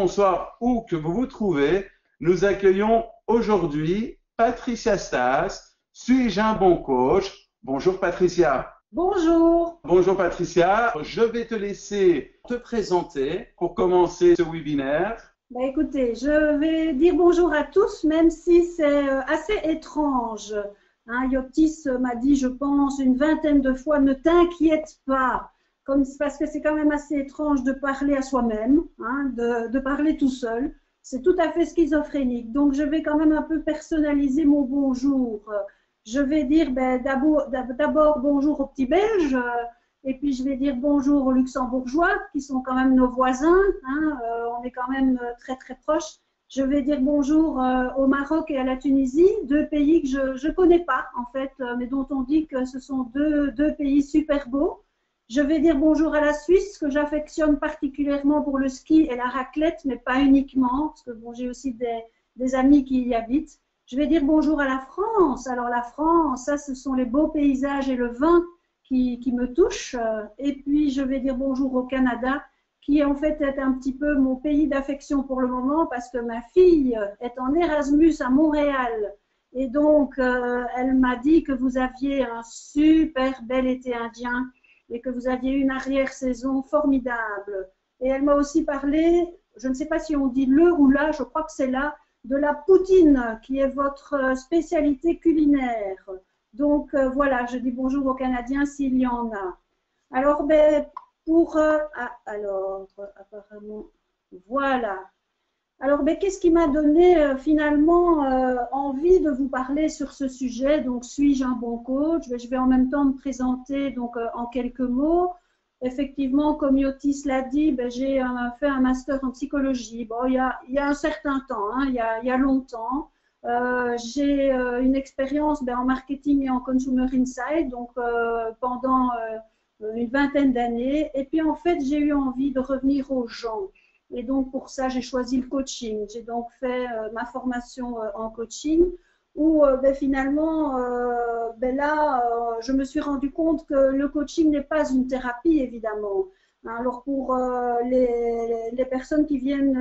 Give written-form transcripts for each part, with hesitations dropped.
bonsoir, où que vous vous trouvez. Nous accueillons aujourd'hui Patricia Stas. Suis-je un bon coach? Bonjour Patricia. Bonjour. Bonjour Patricia. Je vais te laisser te présenter pour commencer ce webinaire. Écoutez, je vais dire bonjour à tous, même si c'est assez étrange. Yotis m'a dit, je pense, une vingtaine de fois, ne t'inquiète pas, parce que c'est quand même assez étrange de parler à soi-même, de parler tout seul. C'est tout à fait schizophrénique. Donc, je vais quand même un peu personnaliser mon bonjour. Je vais dire d'abord bonjour aux petits Belges, et puis je vais dire bonjour aux Luxembourgeois, qui sont quand même nos voisins. On est quand même très très proches. Je vais dire bonjour au Maroc et à la Tunisie, deux pays que je ne connais pas en fait, mais dont on dit que ce sont deux pays super beaux. Je vais dire bonjour à la Suisse, que j'affectionne particulièrement pour le ski et la raclette, mais pas uniquement, parce que bon, j'ai aussi des amis qui y habitent. Je vais dire bonjour à la France. Alors la France, ça, ce sont les beaux paysages et le vin qui me touchent. Et puis, je vais dire bonjour au Canada, qui en fait est un petit peu mon pays d'affection pour le moment, parce que ma fille est en Erasmus à Montréal. Et donc, elle m'a dit que vous aviez un super bel été indien et que vous aviez une arrière-saison formidable. Et elle m'a aussi parlé, je ne sais pas si on dit le ou la, je crois que c'est là, de la poutine, qui est votre spécialité culinaire. Donc voilà, je dis bonjour aux Canadiens s'il y en a. Alors, apparemment, voilà. Alors, qu'est-ce qui m'a donné finalement envie de vous parler sur ce sujet? Donc, suis-je un bon coach? Je vais en même temps me présenter donc, en quelques mots. Effectivement, comme Yotis l'a dit, j'ai fait un master en psychologie. Bon, il y a un certain temps, il y a longtemps. J'ai une expérience en marketing et en consumer insight, donc pendant une vingtaine d'années. Et puis, en fait, j'ai eu envie de revenir aux gens. Et donc, pour ça, j'ai choisi le coaching. J'ai donc fait ma formation en coaching où finalement, je me suis rendu compte que le coaching n'est pas une thérapie, évidemment. Alors, pour les personnes qui viennent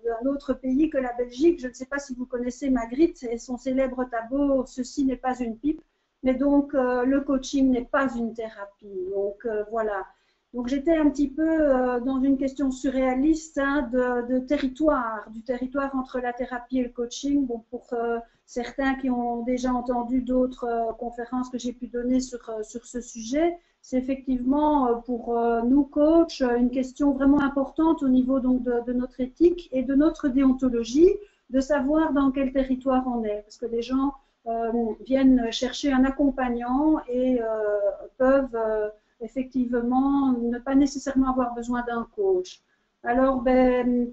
d'un autre pays que la Belgique, je ne sais pas si vous connaissez Magritte et son célèbre tableau « Ceci n'est pas une pipe ». Mais donc, le coaching n'est pas une thérapie. Donc, voilà. Donc j'étais un petit peu dans une question surréaliste de territoire, du territoire entre la thérapie et le coaching. Bon, pour certains qui ont déjà entendu d'autres conférences que j'ai pu donner sur ce sujet, c'est effectivement pour nous coachs une question vraiment importante au niveau donc de notre éthique et de notre déontologie, de savoir dans quel territoire on est. Parce que les gens viennent chercher un accompagnant et peuvent effectivement ne pas nécessairement avoir besoin d'un coach. Alors,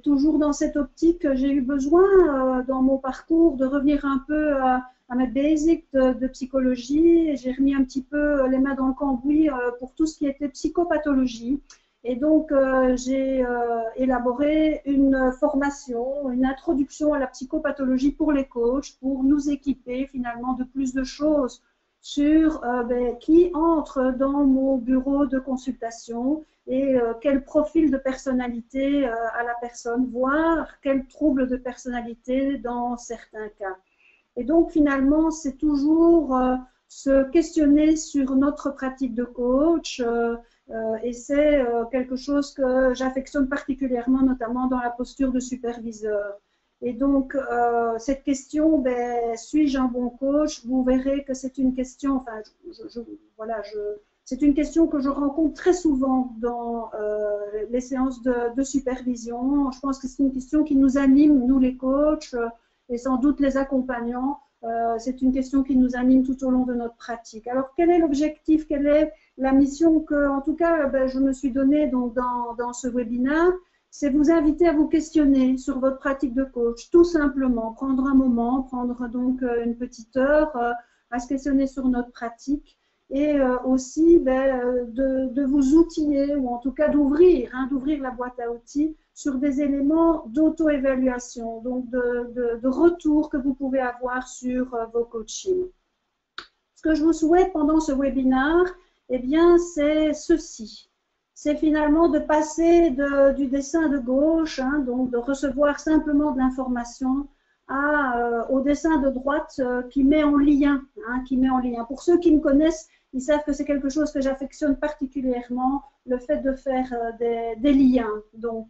toujours dans cette optique, j'ai eu besoin dans mon parcours de revenir un peu à mes basics de psychologie. J'ai remis un petit peu les mains dans le cambouis pour tout ce qui était psychopathologie. Et donc, j'ai élaboré une formation, une introduction à la psychopathologie pour les coachs, pour nous équiper finalement de plus de choses sur qui entre dans mon bureau de consultation et quel profil de personnalité a la personne, voire quel trouble de personnalité dans certains cas. Et donc finalement, c'est toujours se questionner sur notre pratique de coach et c'est quelque chose que j'affectionne particulièrement, notamment dans la posture de superviseur. Et donc, cette question, suis-je un bon coach? Vous verrez que c'est une question, enfin, c'est une question que je rencontre très souvent dans les séances de supervision. Je pense que c'est une question qui nous anime, nous les coachs, et sans doute les accompagnants. C'est une question qui nous anime tout au long de notre pratique. Alors, quel est l'objectif? Quelle est la mission que, en tout cas, je me suis donnée donc, dans ce webinaire? C'est vous inviter à vous questionner sur votre pratique de coach, tout simplement, prendre un moment, prendre donc une petite heure à se questionner sur notre pratique et aussi de vous outiller ou en tout cas d'ouvrir la boîte à outils sur des éléments d'auto-évaluation, donc de retour que vous pouvez avoir sur vos coachings. Ce que je vous souhaite pendant ce webinaire, eh bien, c'est ceci. c'est finalement de passer du dessin de gauche, hein, donc de recevoir simplement de l'information, au dessin de droite qui met en lien, hein, qui met en lien. Pour ceux qui me connaissent, ils savent que c'est quelque chose que j'affectionne particulièrement, le fait de faire des liens. Donc,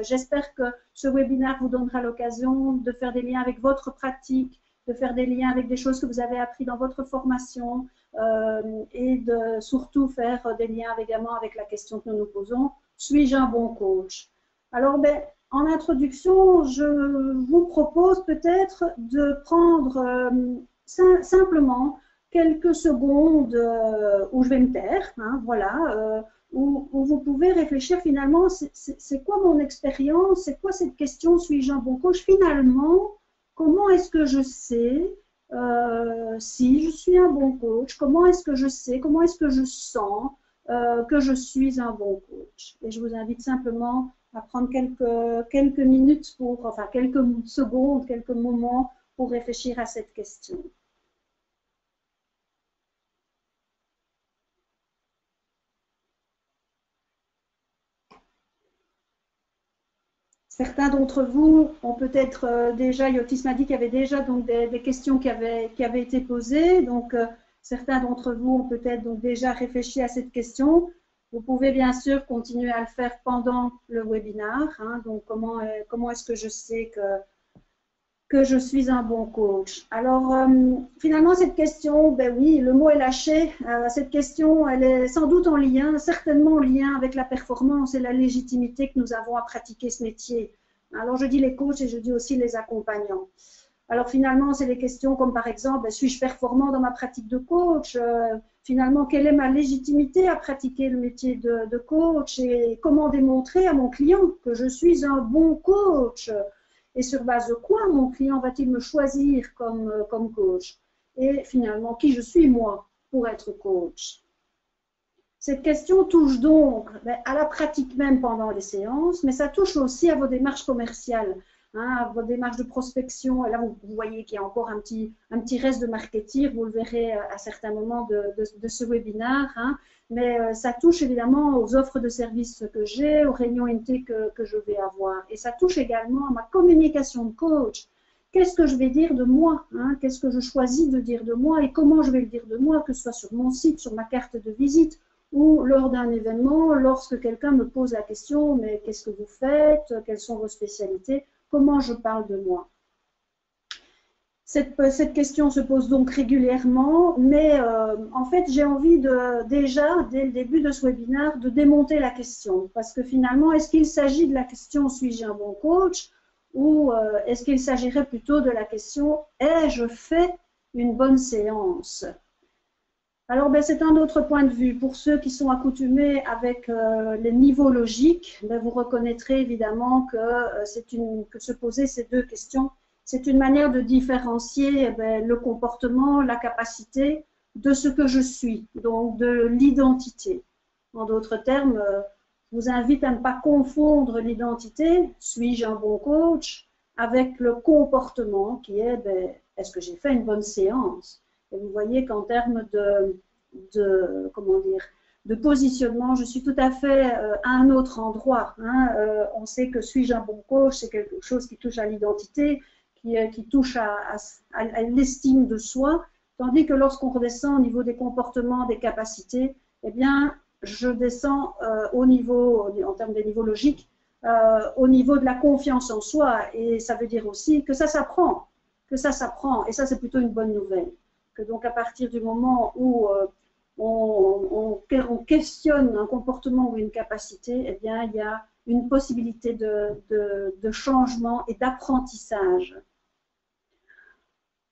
j'espère que ce webinaire vous donnera l'occasion de faire des liens avec votre pratique, de faire des liens avec des choses que vous avez appris dans votre formation et de surtout faire des liens également avec la question que nous nous posons, suis-je un bon coach? Alors, ben, en introduction, je vous propose peut-être de prendre simplement quelques secondes où je vais me taire, hein, voilà, où vous pouvez réfléchir finalement, c'est quoi mon expérience, c'est quoi cette question, suis-je un bon coach? Finalement, comment est-ce que je sais si je suis un bon coach? Comment est-ce que je sais, comment est-ce que je sens que je suis un bon coach? Et je vous invite simplement à prendre quelques minutes enfin quelques secondes, quelques moments pour réfléchir à cette question. Certains d'entre vous ont peut-être déjà, Yotis m'a dit qu'il y avait déjà donc des questions qui avaient été posées. Donc, certains d'entre vous ont peut-être donc déjà réfléchi à cette question. Vous pouvez bien sûr continuer à le faire pendant le webinaire. Hein, donc, comment est-ce que je sais que je suis un bon coach? Alors, finalement, cette question, ben oui, le mot est lâché. Cette question, elle est sans doute en lien, certainement en lien avec la performance et la légitimité que nous avons à pratiquer ce métier. Alors, je dis les coachs et je dis aussi les accompagnants. Alors, finalement, c'est des questions comme par exemple, ben, suis-je performant dans ma pratique de coach? Finalement, quelle est ma légitimité à pratiquer le métier de coach? Et comment démontrer à mon client que je suis un bon coach? Et sur base de quoi mon client va-t-il me choisir comme coach? Et finalement, qui je suis moi pour être coach? Cette question touche donc à la pratique même pendant les séances, mais ça touche aussi à vos démarches commerciales, hein, à vos démarches de prospection. Et là, vous voyez qu'il y a encore un petit reste de marketing, vous le verrez à certains moments de ce webinaire, hein, mais ça touche évidemment aux offres de services que j'ai, aux réunions INT que je vais avoir. Et ça touche également à ma communication de coach. Qu'est-ce que je vais dire de moi, hein? Qu'est-ce que je choisis de dire de moi et comment je vais le dire de moi, que ce soit sur mon site, sur ma carte de visite, ou lors d'un événement, lorsque quelqu'un me pose la question, mais qu'est-ce que vous faites? Quelles sont vos spécialités? Comment je parle de moi? Cette question se pose donc régulièrement, mais en fait, j'ai envie déjà, dès le début de ce webinaire, de démonter la question. Parce que finalement, est-ce qu'il s'agit de la question « suis-je un bon coach ?» ou est-ce qu'il s'agirait plutôt de la question « ai-je fait une bonne séance ?» Alors, ben, c'est un autre point de vue. Pour ceux qui sont accoutumés avec les niveaux logiques, ben, vous reconnaîtrez évidemment que se poser ces deux questions, c'est une manière de différencier ben, le comportement, la capacité de ce que je suis, donc de l'identité. En d'autres termes, je vous invite à ne pas confondre l'identité, suis-je un bon coach, avec le comportement qui est, ben, est-ce que j'ai fait une bonne séance? Et vous voyez qu'en termes comment dire, de positionnement, je suis tout à fait à un autre endroit. Hein. On sait que suis-je un bon coach, c'est quelque chose qui touche à l'identité, qui touche à l'estime de soi, tandis que lorsqu'on redescend au niveau des comportements, des capacités, eh bien, je descends au niveau, en termes des niveaux logiques, au niveau de la confiance en soi. Et ça veut dire aussi que ça s'apprend, et ça c'est plutôt une bonne nouvelle. Que donc à partir du moment où on questionne un comportement ou une capacité, eh bien, il y a une possibilité de changement et d'apprentissage.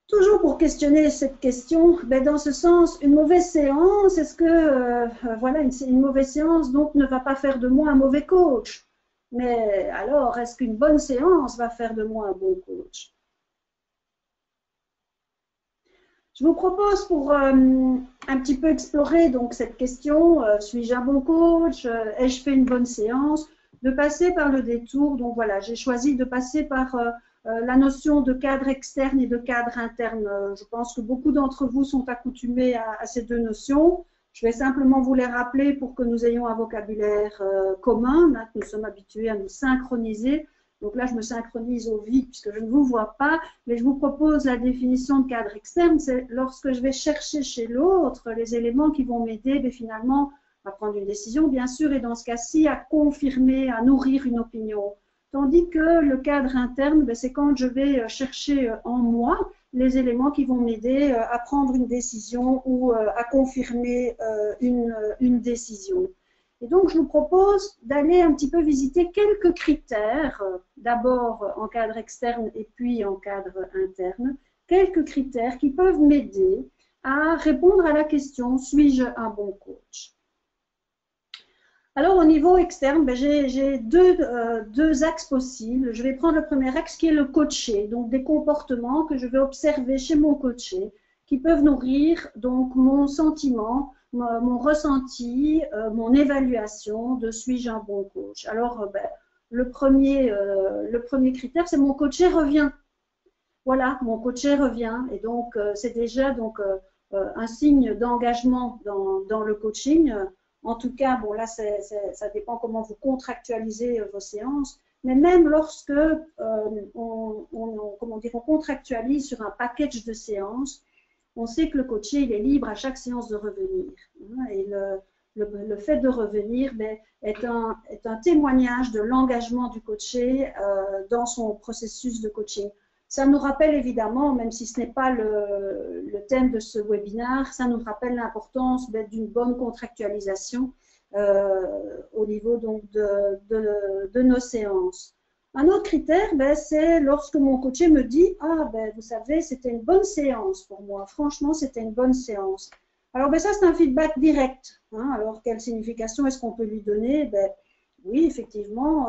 Toujours pour questionner cette question, ben dans ce sens, une mauvaise séance, est-ce que voilà, une mauvaise séance donc ne va pas faire de moi un mauvais coach? Mais alors, est-ce qu'une bonne séance va faire de moi un bon coach? Je vous propose pour un petit peu explorer donc cette question, suis-je un bon coach? Ai-je fait une bonne séance? De passer par le détour. Donc voilà, j'ai choisi de passer par la notion de cadre externe et de cadre interne. Je pense que beaucoup d'entre vous sont accoutumés à ces deux notions. Je vais simplement vous les rappeler pour que nous ayons un vocabulaire commun. Là, nous sommes habitués à nous synchroniser. Donc là, je me synchronise au vide puisque je ne vous vois pas, mais je vous propose la définition de cadre externe. C'est lorsque je vais chercher chez l'autre les éléments qui vont m'aider, mais finalement, à prendre une décision, bien sûr, et dans ce cas-ci, à confirmer, à nourrir une opinion. Tandis que le cadre interne, c'est quand je vais chercher en moi les éléments qui vont m'aider à prendre une décision ou à confirmer une décision. Et donc, je vous propose d'aller un petit peu visiter quelques critères, d'abord en cadre externe et puis en cadre interne, quelques critères qui peuvent m'aider à répondre à la question « Suis-je un bon coach ?» Alors, au niveau externe, j'ai deux axes possibles. Je vais prendre le premier axe qui est le coaché, donc des comportements que je vais observer chez mon coaché qui peuvent nourrir donc mon sentiment, mon ressenti, mon évaluation de suis-je un bon coach. Alors, le premier critère, c'est mon coaché revient. Voilà, mon coaché revient. Et donc, c'est déjà un signe d'engagement dans le coaching. En tout cas, bon là, ça dépend comment vous contractualisez vos séances. Mais même lorsque on contractualise sur un package de séances, on sait que le coaché, il est libre à chaque séance de revenir. Et le fait de revenir est un témoignage de l'engagement du coaché dans son processus de coaching. Ça nous rappelle évidemment, même si ce n'est pas le thème de ce webinaire, ça nous rappelle l'importance d'une bonne contractualisation au niveau donc, de nos séances. Un autre critère, c'est lorsque mon coaché me dit « Ah, vous savez, c'était une bonne séance pour moi. Franchement, c'était une bonne séance. » Alors, ça, c'est un feedback direct. Hein. Alors, quelle signification est-ce qu'on peut lui donner? Oui, effectivement,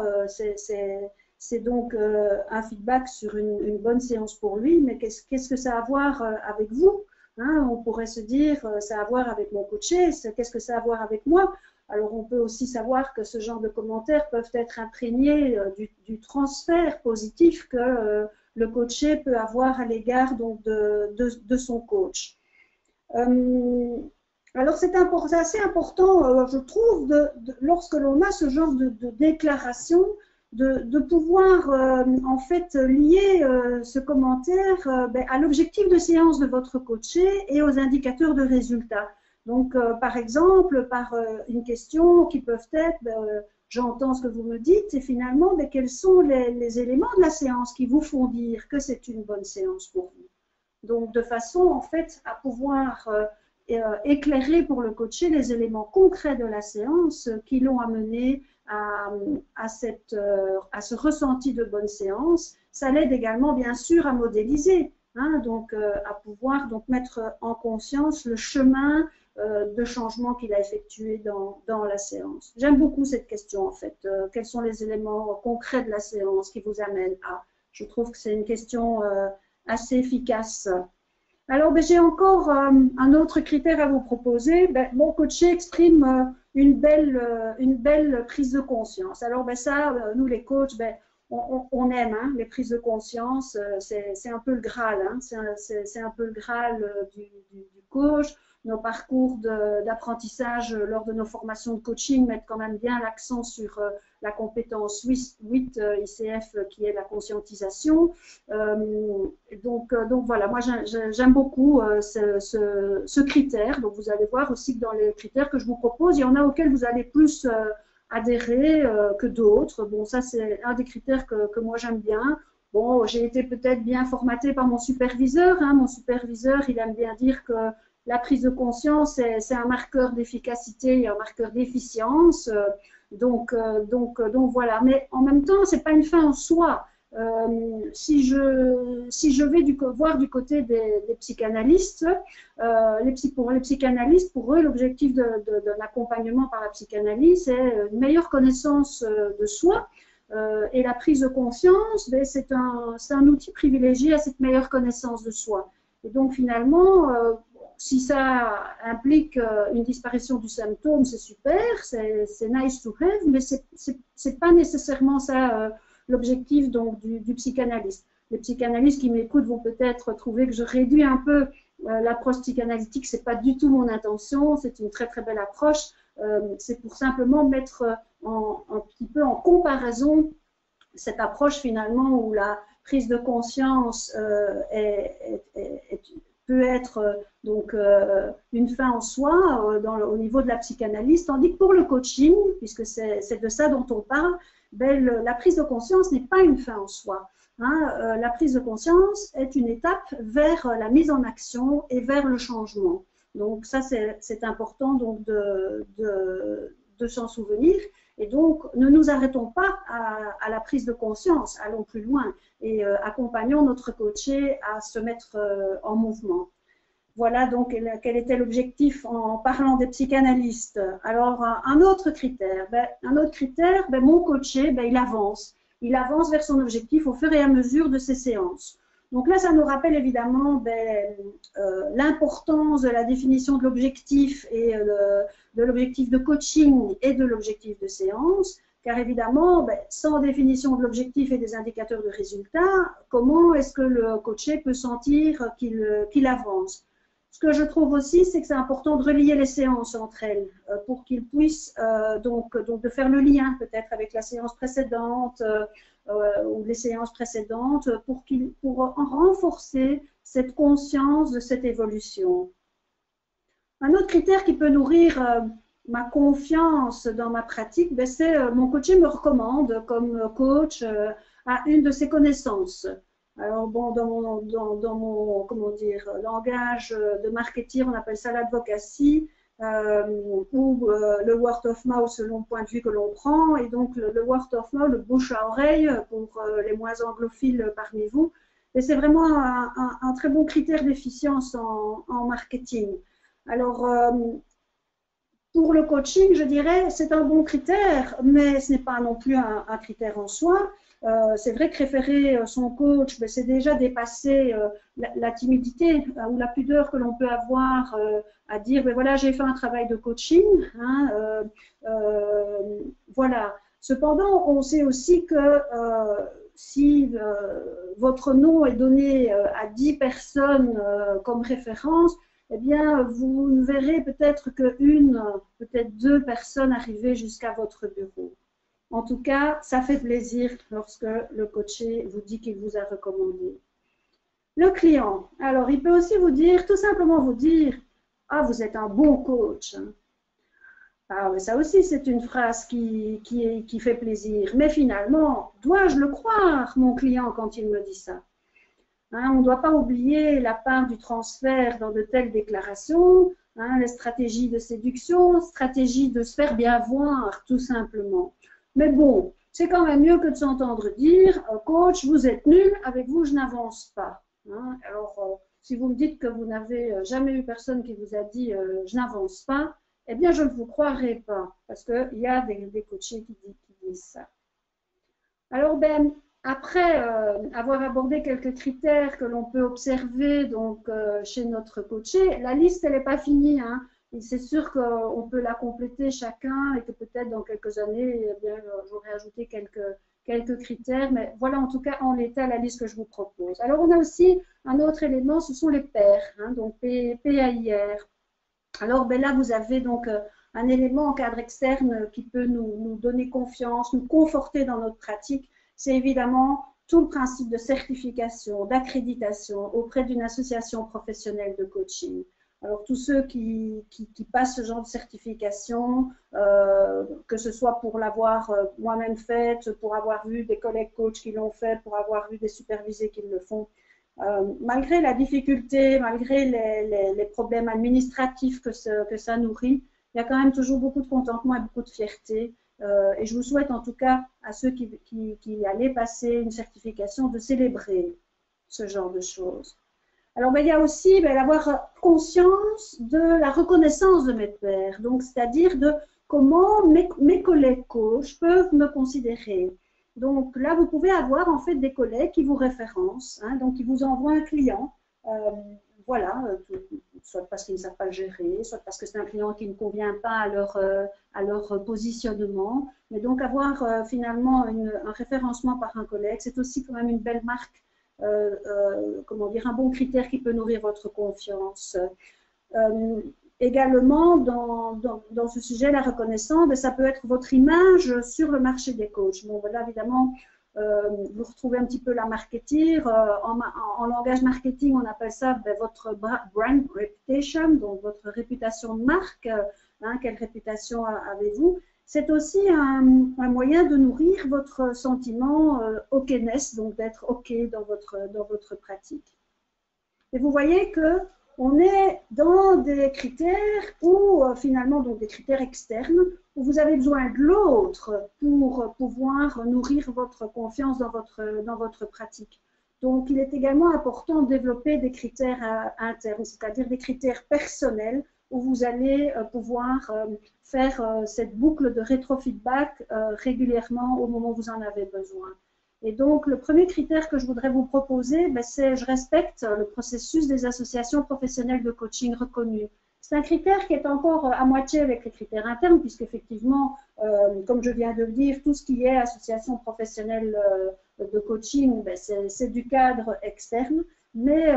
c'est donc un feedback sur une bonne séance pour lui, mais qu'est-ce que ça a à voir avec vous? Hein? On pourrait se dire, ça a à voir avec mon coaché, qu'est-ce que ça a à voir avec moi? Alors, on peut aussi savoir que ce genre de commentaires peuvent être imprégnés du transfert positif que le coaché peut avoir à l'égard de son coach. Alors, c'est assez important, je trouve, lorsque l'on a ce genre de déclaration, de pouvoir en fait lier ce commentaire à l'objectif de séance de votre coaché et aux indicateurs de résultats. Donc, par exemple, par une question qui peuvent être, j'entends ce que vous me dites, et finalement, quels sont les éléments de la séance qui vous font dire que c'est une bonne séance pour vous. Donc, de façon, en fait, à pouvoir éclairer pour le coaché les éléments concrets de la séance qui l'ont amené à ce ressenti de bonne séance. Ça l'aide également, bien sûr, à modéliser, hein, donc à pouvoir mettre en conscience le chemin de changement qu'il a effectué dans la séance. J'aime beaucoup cette question, en fait. Quels sont les éléments concrets de la séance qui vous amènent à? Je trouve que c'est une question assez efficace. Alors, j'ai encore un autre critère à vous proposer. Mon coaché exprime une belle prise de conscience. Alors, ça, nous les coachs, on aime hein, les prises de conscience. C'est un peu le Graal. Hein, c'est un peu le Graal du coach. Nos parcours d'apprentissage lors de nos formations de coaching mettent quand même bien l'accent sur la compétence 8 ICF qui est la conscientisation. Donc voilà, moi j'aime beaucoup ce critère. Donc vous allez voir aussi que dans les critères que je vous propose, il y en a auxquels vous allez plus adhérer que d'autres. Bon, ça c'est un des critères que moi j'aime bien. Bon, j'ai été peut-être bien formatée par mon superviseur. Hein. Mon superviseur, il aime bien dire que la prise de conscience, c'est un marqueur d'efficacité et un marqueur d'efficience. Donc voilà. Mais en même temps, ce n'est pas une fin en soi. Si je vais voir du côté des psychanalystes, pour les psychanalystes, pour eux, l'objectif de l'accompagnement par la psychanalyse, c'est une meilleure connaissance de soi. Et la prise de conscience, c'est un outil privilégié à cette meilleure connaissance de soi. Et donc finalement, si ça implique une disparition du symptôme, c'est super, c'est nice to have, mais c'est pas nécessairement ça l'objectif donc du psychanalyste. Les psychanalystes qui m'écoutent vont peut-être trouver que je réduis un peu l'approche psychanalytique, c'est pas du tout mon intention, c'est une très très belle approche. C'est pour simplement mettre un petit peu en comparaison cette approche finalement où la prise de conscience peut être donc une fin en soi au niveau de la psychanalyse, tandis que pour le coaching, puisque c'est de ça dont on parle, ben, la prise de conscience n'est pas une fin en soi. Hein, la prise de conscience est une étape vers la mise en action et vers le changement. Donc ça, c'est important donc de s'en souvenir. Et donc, ne nous arrêtons pas à la prise de conscience, allons plus loin et accompagnons notre coaché à se mettre en mouvement. Voilà donc quel était l'objectif en parlant des psychanalystes. Alors, un autre critère, mon coaché, il avance. Il avance vers son objectif au fur et à mesure de ses séances. Donc là, ça nous rappelle évidemment l'importance de la définition de l'objectif et de l'objectif de coaching et de l'objectif de séance, car évidemment, sans définition de l'objectif et des indicateurs de résultat, comment est-ce que le coaché peut sentir qu'il avance? Ce que je trouve aussi, c'est que c'est important de relier les séances entre elles pour qu'il puisse donc de faire le lien peut-être avec la séance précédente ou les séances précédentes pour en renforcer cette conscience de cette évolution. Un autre critère qui peut nourrir ma confiance dans ma pratique, c'est mon coaché me recommande comme coach à une de ses connaissances. Alors bon, dans mon comment dire, langage de marketing, on appelle ça l'advocacy ou le word of mouth selon le point de vue que l'on prend. Et donc le word of mouth, le bouche à oreille pour les moins anglophiles parmi vous. Et c'est vraiment un très bon critère d'efficience en marketing. Alors pour le coaching, je dirais, c'est un bon critère, mais ce n'est pas non plus un critère en soi. C'est vrai que référer son coach, c'est déjà dépasser la timidité ou la pudeur que l'on peut avoir à dire, voilà, j'ai fait un travail de coaching. Hein, voilà. Cependant, on sait aussi que si votre nom est donné à 10 personnes comme référence, eh bien, vous ne verrez peut-être qu'une, peut-être 2 personnes arriver jusqu'à votre bureau. En tout cas, ça fait plaisir lorsque le coaché vous dit qu'il vous a recommandé. Le client, alors il peut aussi vous dire, tout simplement vous dire, ah, vous êtes un bon coach. Ah, mais ça aussi, c'est une phrase qui fait plaisir. Mais finalement, dois-je le croire, mon client, quand il me dit ça? Hein, on ne doit pas oublier la part du transfert dans de telles déclarations, hein, les stratégies de séduction, stratégies de se faire bien voir, tout simplement. Mais bon, c'est quand même mieux que de s'entendre dire « Coach, vous êtes nul, avec vous, je n'avance pas. Hein ». Alors, si vous me dites que vous n'avez jamais eu personne qui vous a dit « Je n'avance pas », eh bien, je ne vous croirai pas, parce qu'il y a des coachés qui disent ça. Alors, après avoir abordé quelques critères que l'on peut observer donc, chez notre coaché, la liste, elle n'est pas finie. Hein. C'est sûr qu'on peut la compléter chacun et que peut-être dans quelques années, eh bien, j'aurai ajouté quelques critères. Mais voilà en tout cas en l'état la liste que je vous propose. Alors, on a aussi un autre élément, ce sont les pairs, hein, donc PAIR. Alors, là, vous avez donc un élément en cadre externe qui peut nous donner confiance, nous conforter dans notre pratique. C'est évidemment tout le principe de certification, d'accréditation auprès d'une association professionnelle de coaching. Alors, tous ceux qui passent ce genre de certification, que ce soit pour l'avoir moi-même faite, pour avoir vu des collègues coachs qui l'ont fait, pour avoir vu des supervisés qui le font, malgré la difficulté, malgré les problèmes administratifs que ça nourrit, il y a quand même toujours beaucoup de contentement et beaucoup de fierté. Et je vous souhaite en tout cas à ceux qui allaient passer une certification de célébrer ce genre de choses. Alors, il y a aussi d'avoir conscience de la reconnaissance de mes pairs, donc c'est-à-dire de comment mes collègues coachs peuvent me considérer. Donc là, vous pouvez avoir en fait des collègues qui vous référencent, hein, donc qui vous envoient un client, voilà, soit parce qu'ils ne savent pas le gérer, soit parce que c'est un client qui ne convient pas à leur positionnement. Mais donc avoir finalement un référencement par un collègue, c'est aussi quand même une belle marque comment dire, un bon critère qui peut nourrir votre confiance. Également, dans ce sujet, la reconnaissance, ça peut être votre image sur le marché des coachs. Bon, là, évidemment, vous retrouvez un petit peu la marketing. En langage marketing, on appelle ça votre brand reputation, donc votre réputation de marque. Quelle réputation avez-vous? C'est aussi un moyen de nourrir votre sentiment okness, donc d'être OK dans votre pratique. Et vous voyez que on est dans des critères où finalement, donc des critères externes, où vous avez besoin de l'autre pour pouvoir nourrir votre confiance dans votre pratique. Donc, il est également important de développer des critères internes, c'est-à-dire des critères personnels où vous allez pouvoir faire cette boucle de rétrofeedback régulièrement au moment où vous en avez besoin. Et donc, le premier critère que je voudrais vous proposer, c'est je respecte le processus des associations professionnelles de coaching reconnues. C'est un critère qui est encore à moitié avec les critères internes, puisqu'effectivement, comme je viens de le dire, tout ce qui est association professionnelle de coaching, c'est du cadre externe. Mais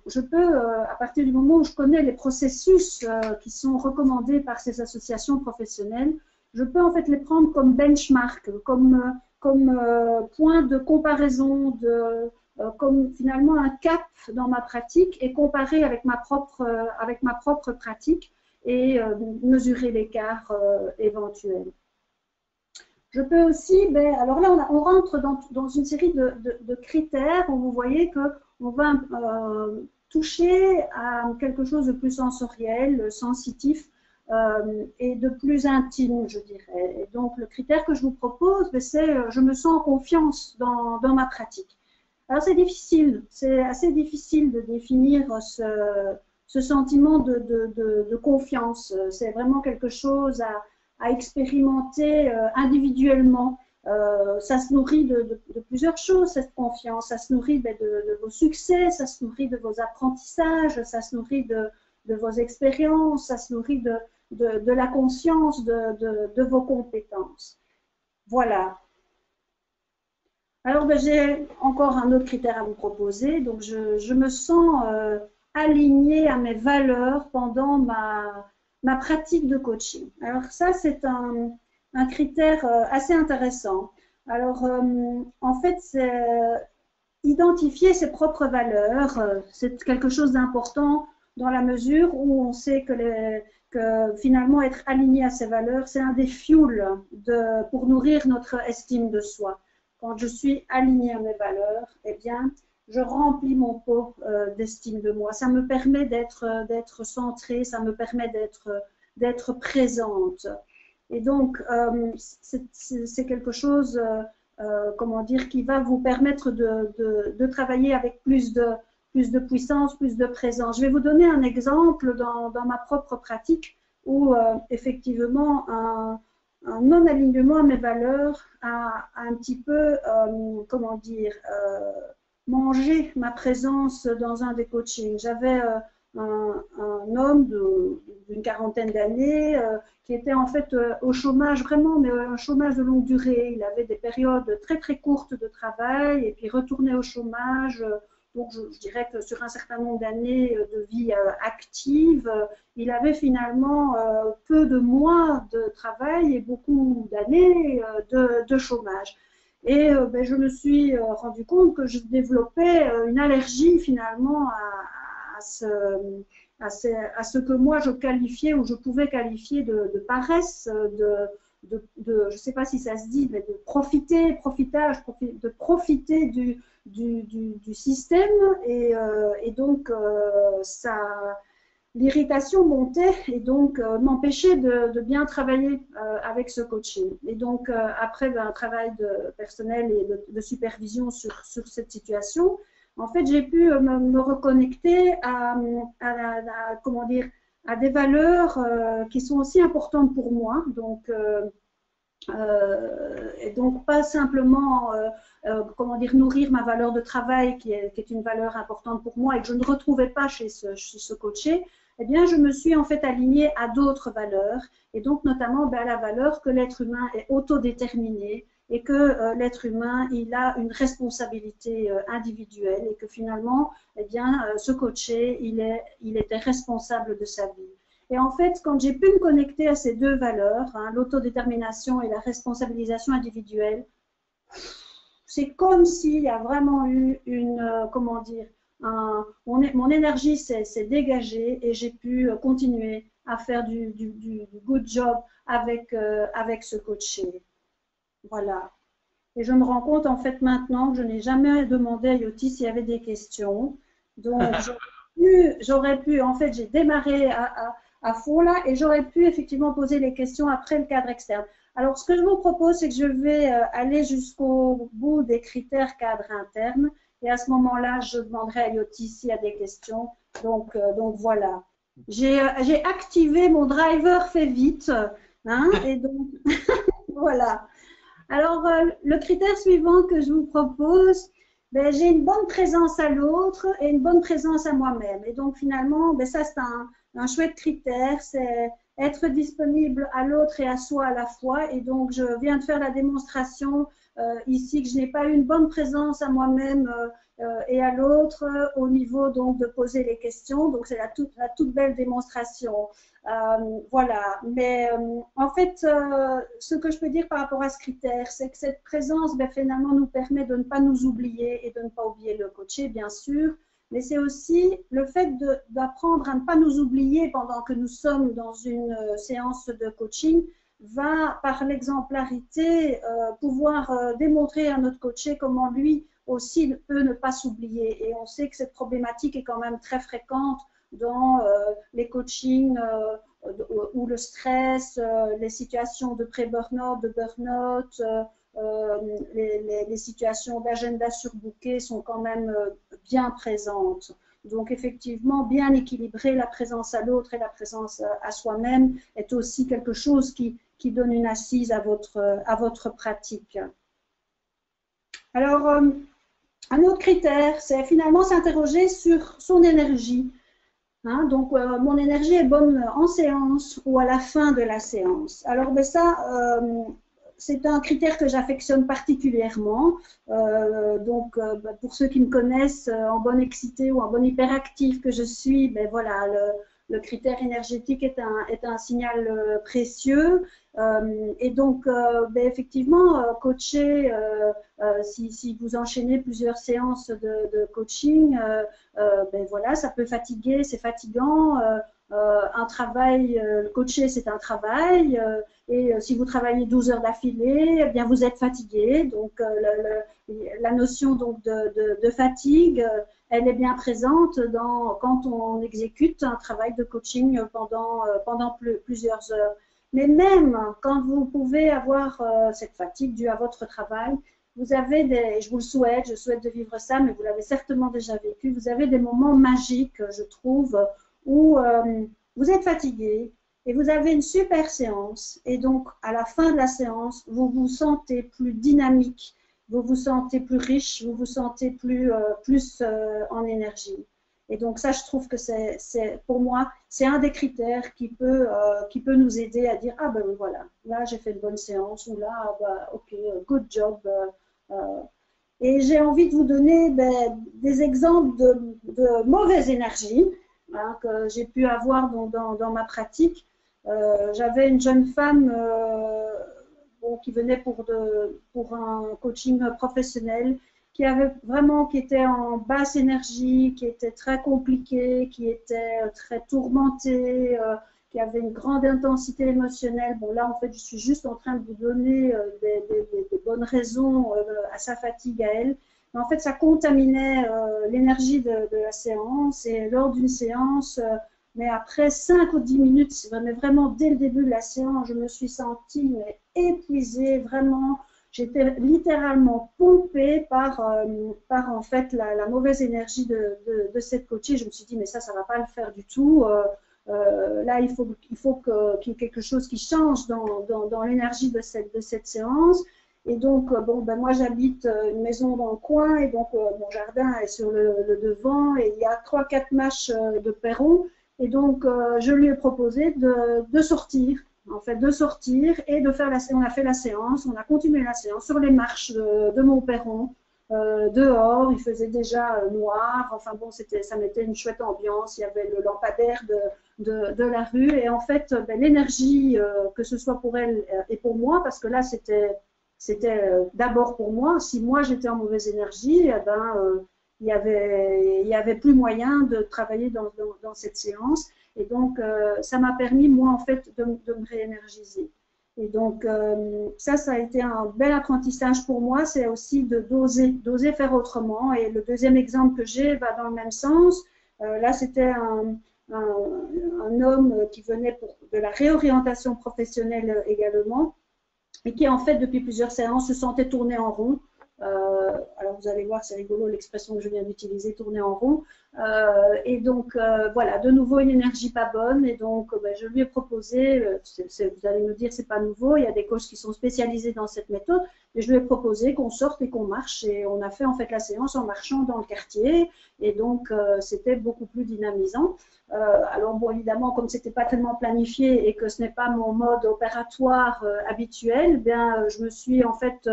je peux, à partir du moment où je connais les processus qui sont recommandés par ces associations professionnelles, je peux en fait les prendre comme benchmark, comme point de comparaison, comme finalement un cap dans ma pratique et comparer avec ma propre pratique et mesurer l'écart éventuel. Je peux aussi, alors là on rentre dans une série de critères où vous voyez qu'on va toucher à quelque chose de plus sensoriel, sensitif, et de plus intime, je dirais. Et donc, le critère que je vous propose, c'est je me sens en confiance dans ma pratique. Alors, c'est difficile, c'est assez difficile de définir ce sentiment de confiance. C'est vraiment quelque chose à expérimenter individuellement. Ça se nourrit de plusieurs choses, cette confiance. Ça se nourrit de vos succès, ça se nourrit de vos apprentissages, ça se nourrit de vos expériences, ça se nourrit de la conscience de vos compétences. Voilà. Alors, j'ai encore un autre critère à vous proposer. Donc, je me sens alignée à mes valeurs pendant ma pratique de coaching. Alors, ça, c'est un critère assez intéressant. Alors, en fait, c'est identifier ses propres valeurs. C'est quelque chose d'important dans la mesure où on sait que finalement être aligné à ses valeurs, c'est un des fuels pour nourrir notre estime de soi. Quand je suis alignée à mes valeurs, eh bien, je remplis mon pot d'estime de moi. Ça me permet d'être centrée, ça me permet d'être présente. Et donc, c'est quelque chose, comment dire, qui va vous permettre de travailler avec plus de puissance, plus de présence. Je vais vous donner un exemple dans ma propre pratique où effectivement un non-alignement à mes valeurs a un petit peu, comment dire, mangé ma présence dans un des coachings. J'avais un homme d'une quarantaine d'années qui était en fait au chômage vraiment, mais un chômage de longue durée. Il avait des périodes très très courtes de travail et puis retournait au chômage. Donc je dirais que sur un certain nombre d'années de vie active, il avait finalement peu de mois de travail et beaucoup d'années de chômage. Et je me suis rendu compte que je développais une allergie finalement à ce que moi je qualifiais ou je pouvais qualifier de paresse, je ne sais pas si ça se dit, mais de profitage, de profiter du système. Et donc, l'irritation montait et donc m'empêchait de bien travailler avec ce coaching. Et donc, après un travail personnel et de supervision sur cette situation, en fait, j'ai pu me reconnecter comment dire, à des valeurs qui sont aussi importantes pour moi. Donc, et donc pas simplement comment dire, nourrir ma valeur de travail qui est une valeur importante pour moi et que je ne retrouvais pas chez ce coaché. Eh bien, je me suis en fait alignée à d'autres valeurs et donc notamment à la valeur que l'être humain est autodéterminé et que l'être humain, il a une responsabilité individuelle et que finalement, eh bien, ce coaché, il était responsable de sa vie. Et en fait, quand j'ai pu me connecter à ces deux valeurs, hein, l'autodétermination et la responsabilisation individuelle, c'est comme s'il y a vraiment eu une, comment dire, mon énergie s'est dégagée et j'ai pu continuer à faire du good job avec ce coaché. Voilà. Et je me rends compte en fait maintenant que je n'ai jamais demandé à Yoti s'il y avait des questions. Donc j'aurais pu, en fait, j'ai démarré à fond là et j'aurais pu effectivement poser les questions après le cadre externe. Alors ce que je vous propose, c'est que je vais aller jusqu'au bout des critères cadre interne et à ce moment-là, je demanderai à Yoti s'il y a des questions. Donc voilà. J'ai activé mon driver fait vite, hein, et donc voilà. Alors, le critère suivant que je vous propose, ben, j'ai une bonne présence à l'autre et une bonne présence à moi-même. Et donc, finalement, ben, ça, c'est un chouette critère, c'est être disponible à l'autre et à soi à la fois. Et donc, je viens de faire la démonstration ici que je n'ai pas eu une bonne présence à moi-même et à l'autre au niveau donc de poser les questions. Donc, c'est la toute belle démonstration. Voilà, mais en fait, ce que je peux dire par rapport à ce critère, c'est que cette présence, ben, finalement, nous permet de ne pas nous oublier et de ne pas oublier le coaché, bien sûr, mais c'est aussi le fait d'apprendre à ne pas nous oublier pendant que nous sommes dans une séance de coaching, va par l'exemplarité pouvoir démontrer à notre coaché comment lui aussi peut ne pas s'oublier. Et on sait que cette problématique est quand même très fréquente dans les coachings où le stress, les situations de pré-burnout, de burnout, les situations d'agenda surbooké sont quand même bien présentes. Donc effectivement, bien équilibrer la présence à l'autre et la présence à soi-même est aussi quelque chose qui donne une assise à votre pratique. Alors, un autre critère, c'est finalement s'interroger sur son énergie. Hein, donc, mon énergie est bonne en séance ou à la fin de la séance. Alors, ben ça, c'est un critère que j'affectionne particulièrement. Donc, ben, pour ceux qui me connaissent, en bonne excitée ou en bonne hyperactive que je suis, ben voilà, le critère énergétique est un signal précieux. Et donc, ben effectivement, coacher, si vous enchaînez plusieurs séances de coaching, ben voilà, ça peut fatiguer, c'est fatigant. Un travail, coacher, c'est un travail. Et si vous travaillez 12 heures d'affilée, eh bien vous êtes fatigué. Donc, la notion donc, de fatigue, elle est bien présente quand on exécute un travail de coaching pendant plusieurs heures. Mais même quand vous pouvez avoir cette fatigue due à votre travail, vous avez je vous le souhaite, je souhaite de vivre ça, mais vous l'avez certainement déjà vécu, vous avez des moments magiques, je trouve, où vous êtes fatigué et vous avez une super séance. Et donc, à la fin de la séance, vous vous sentez plus dynamique, vous vous sentez plus riche, vous vous sentez plus en énergie. Et donc ça, je trouve que pour moi, c'est un des critères qui peut nous aider à dire, ah ben voilà, là j'ai fait une bonne séance, ou là, bah, ok, good job. Et j'ai envie de vous donner des exemples de mauvaise énergie hein, que j'ai pu avoir dans ma pratique. J'avais une jeune femme qui venait pour un coaching professionnel qui était en basse énergie, qui était très compliqué, qui était très tourmenté, qui avait une grande intensité émotionnelle. Bon, là, en fait, je suis juste en train de vous donner des bonnes raisons à sa fatigue à elle. Mais en fait, ça contaminait l'énergie de la séance. Et lors d'une séance, mais après 5 ou 10 minutes, vraiment dès le début de la séance, je me suis sentie épuisée, vraiment. J'étais littéralement pompée par en fait la mauvaise énergie de cette coachée. Je me suis dit, mais ça ne va pas le faire du tout. Là, il faut qu'il y ait quelque chose qui change dans l'énergie de cette séance. Et donc, bon, ben, moi, j'habite une maison dans le coin et donc mon jardin est sur le devant et il y a 3-4 mâches de perron. Et donc, je lui ai proposé de sortir. en fait, de sortir et de faire on a fait la séance, on a continué la séance sur les marches de Montperron, dehors, il faisait déjà noir, enfin bon, ça mettait une chouette ambiance, il y avait le lampadaire de la rue, et en fait, ben, l'énergie, que ce soit pour elle et pour moi, parce que là, c'était d'abord pour moi, si moi j'étais en mauvaise énergie, eh ben, il y avait plus moyen de travailler dans cette séance, et donc ça m'a permis, moi, en fait, de me réénergiser. Et donc, ça a été un bel apprentissage pour moi, c'est aussi d'oser faire autrement. Et le deuxième exemple que j'ai va dans le même sens. Là, c'était un homme qui venait pour de la réorientation professionnelle également, et qui, en fait, depuis plusieurs séances, se sentait tourner en rond. Alors, vous allez voir, c'est rigolo l'expression que je viens d'utiliser, tourner en rond. Et donc, voilà, de nouveau, une énergie pas bonne. Et donc, ben, je lui ai proposé, vous allez me dire, c'est pas nouveau, il y a des coachs qui sont spécialisés dans cette méthode, mais je lui ai proposé qu'on sorte et qu'on marche. Et on a fait, en fait, la séance en marchant dans le quartier. Et donc, c'était beaucoup plus dynamisant. Alors, bon, évidemment, comme c'était pas tellement planifié et que ce n'est pas mon mode opératoire habituel, bien, je me suis, en fait,